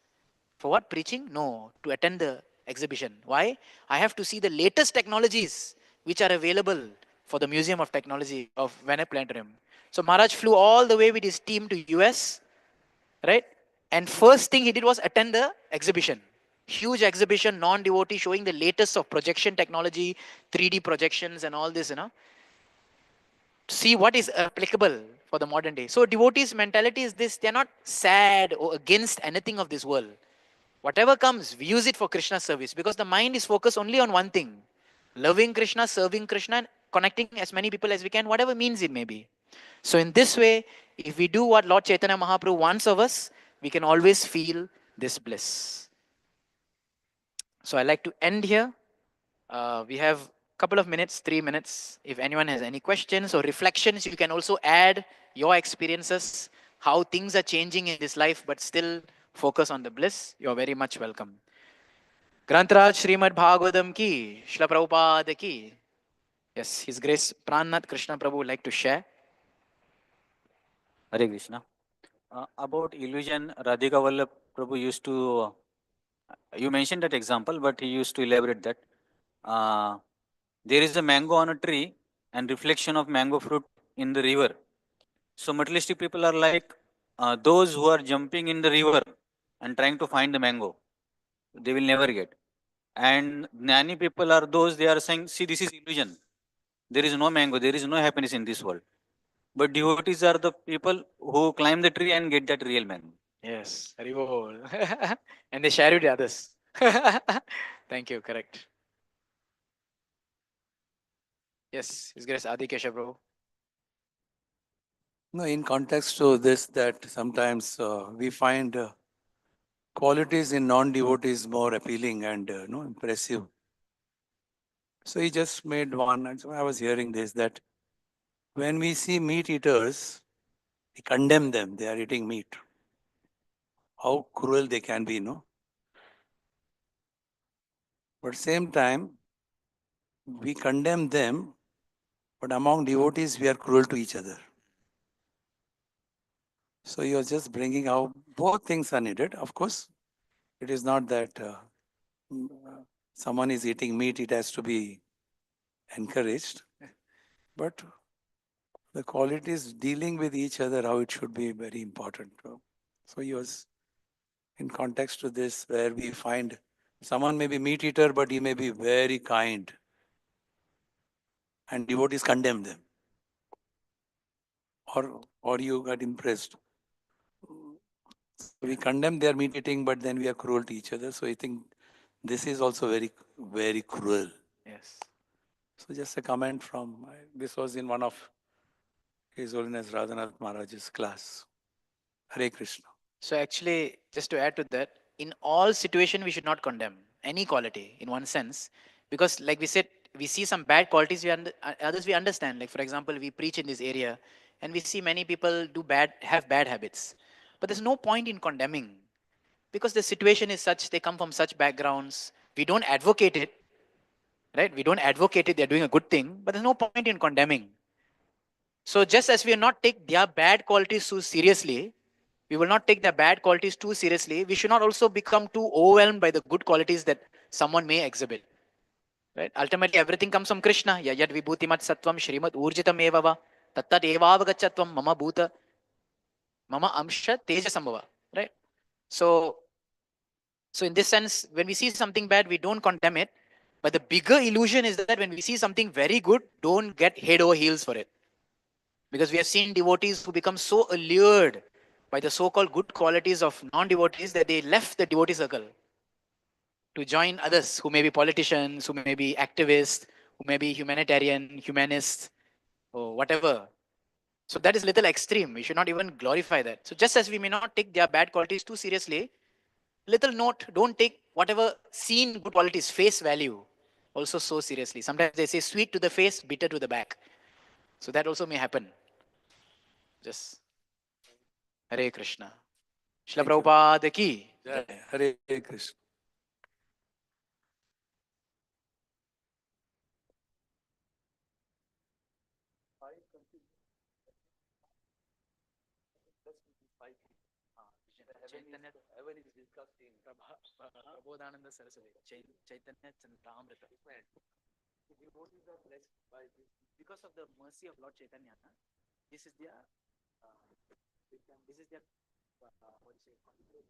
For what? Preaching? No, to attend the exhibition. Why? I have to see the latest technologies which are available for the Museum of Technology of Venice Planetarium. So Maharaj flew all the way with his team to US, right? And first thing he did was attend the exhibition. Huge exhibition, non-devotee, showing the latest of projection technology, 3D projections and all this, see what is applicable for the modern day. So devotees' mentality is this: they're not sad or against anything of this world. Whatever comes, we use it for Krishna's service, because the mind is focused only on one thing: loving Krishna, serving Krishna, and connecting as many people as we can, whatever means it may be. So in this way, if we do what Lord Chaitanya Mahaprabhu wants of us, we can always feel this bliss. So I like to end here. We have a couple of minutes, 3 minutes. If anyone has any questions or reflections, you can also add your experiences, how things are changing in this life, but still focus on the bliss. You're very much welcome. Grantaraj Srimad Bhagavatam ki, Shla Prabhupada ki. Yes, His Grace Pranath Krishna Prabhu would like to share. Hare Krishna. About illusion, Radhika Vallabh Prabhu used to, you mentioned that example, but he used to elaborate that. Uh, there is a mango on a tree and reflection of mango fruit in the river. So materialistic people are like those who are jumping in the river and trying to find the mango. They will never get. And Jnani people are those, they are saying, see, this is illusion. There is no mango, there is no happiness in this world. But devotees are the people who climb the tree and get that real mango. Yes, Haribol. And they share it with others. Thank you, correct. Yes, His Grace Adi Keshav Prabhu. No, in context to this, that sometimes we find qualities in non-devotees more appealing and impressive. So he just made one, and so I was hearing this, that when we see meat eaters, we condemn them, they are eating meat. How cruel they can be, no? But same time, we condemn them, but among devotees, we are cruel to each other. So you're just bringing out both things are needed. Of course, it is not that someone is eating meat, it has to be encouraged. But the qualities dealing with each other, how it should be very important. So he was in context to this, where we find someone may be meat eater, but he may be very kind, and devotees condemn them. Or you got impressed. We condemn their meat eating, but then we are cruel to each other. So I think this is also very, very cruel. Yes. So just a comment from, this was in one of His Holiness Radhanath Maharaj's class. Hare Krishna. So actually, just to add to that, in all situation we should not condemn any quality in one sense, because like we said, we see some bad qualities, others we understand. Like for example, we preach in this area, and we see many people have bad habits, but there's no point in condemning, because the situation is such, they come from such backgrounds. We don't advocate it, right? We don't advocate it. They're doing a good thing, but there's no point in condemning. So just as we will not take their bad qualities too seriously, we will not take their bad qualities too seriously. We should not also become too overwhelmed by the good qualities that someone may exhibit. Right? Ultimately, everything comes from Krishna. Yad vibhutimat sattvam shrimad urjitam evava tattat evavagachatvam mama bhuta mama amsha teja sambhava. Right? So, so in this sense, when we see something bad, we don't condemn it. But the bigger illusion is that when we see something very good, don't get head over heels for it. Because we have seen devotees who become so allured by the so-called good qualities of non-devotees that they left the devotee circle to join others who may be politicians, who may be activists, who may be humanitarian, humanists, or whatever. So that is little extreme. We should not even glorify that. So just as we may not take their bad qualities too seriously, little note, don't take whatever seen good qualities, face value, also so seriously. Sometimes they say sweet to the face, bitter to the back. So that also may happen. Just Hare Krishna. Shila Thank you. Prabhupada ki. Jai. Hare Krishna. Chaitanya Prabodhananda Saraswati. Chaitanya Chantamrita. The devotees are blessed by this because of the mercy of Lord Chaitanya. This is their, this is their, what do you say?